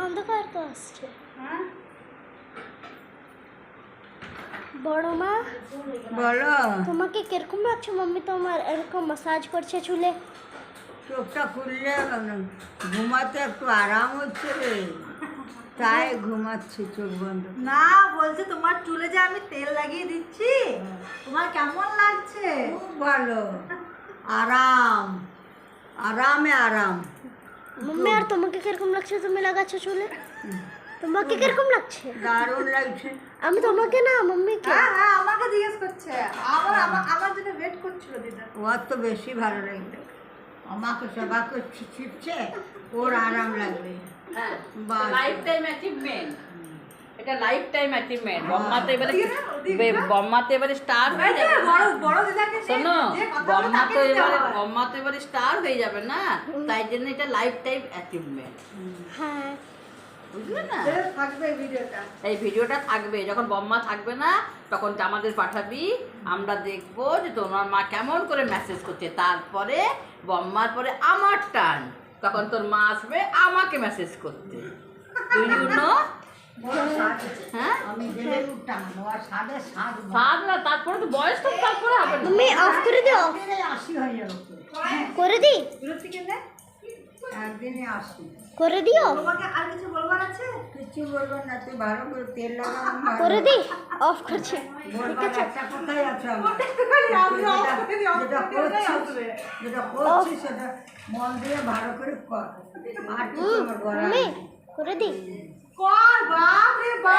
অন্ধকার তো আসছে। হ্যাঁ বড় মা, বলো। তোমাকে কিরকম লাগছে? মাম্মি তোমার এরকম মাসাজ করছে চুলে। চোখটা খুললে ঘুমাতে একটু আরাম হচ্ছে রে, তাই ঘুমাচ্ছি চোখ বন্ধ করে। না, বলছে তোমার চুলে যে আমি তেল লাগিয়ে দিচ্ছি, তোমার কেমন লাগছে? খুব ভালো, আরাম, আরামে আরাম। মাম্মি আর তোমাকে কিরকম লাগছে? তুমি লাগাচ্ছ চুলে, তোমাকে কিরকম লাগছে? দারুণ লাগছে। আমি তোমাকে না, মাম্মিকে। হ্যাঁ হ্যাঁ, আমাকে জিজ্ঞেস করছে। আমার জন্য ওয়েট করছিল দিদা। ওর তো বেশি ভালো লাগবে, আমাকে সেবা করছে ছিটছে, ওর আরাম লাগবে। হ্যাঁ, বাহ। লাইফ টাইম অ্যাচিভমেন্ট, এটা লাইফ টাইম অ্যাচিভমেন্ট। বম্মাতে এবারে ওদিকে না? বম্মাতে এবারে স্টার হয়ে যাবে। বড় বড় দিদাকে শোনো, যে কথা বলে তাকে দিতে হয়। বম্মা তো এবারে স্টার হয়ে যাবে না, তাই জন্য এটা লাইফ টাইম অ্যাচিভমেন্ট, হ্যাঁ, বুঝলে না? থাকবে ভিডিওটা। এই ভিডিওটা থাকবে, যখন বম্মা থাকবে না তখন আমাদের পাঠাবি, আমরা দেখবো যে তোমার মা কেমন করে মেসেজ করছে। তারপরে বম্মার পরে আমার টার্ন, তখন তোর মা আসবে আমাকে মেসেজ করতে। You know? হ্যাঁ, আমি গেলে উঠতাম না, ওর সাথে সাত সাত না, তারপরে তো বয়স তো তারপরে হবে না। মাম্মি অফ করে দিও, আশি হয়ে যাবে, করে দি, বিরক্তি কেন? একদিনে আসি। করে দিও, তোমাকে আর কিছু বলবার আছে? কিছু বলবো না, তুই ভালো করে তেল লাগানো করে দি, অফ করছে। বলবার একটা কথাই আছে আমার। আমি off করে দিই, off যেটা করে দিই, করছিস, আসবে। যেটা করছিস সেটা মন দিয়ে ভালো করে কর। আর কিছু আমার বলার মাম্মি নেই। করে দি। কর বাপ রে বাপ।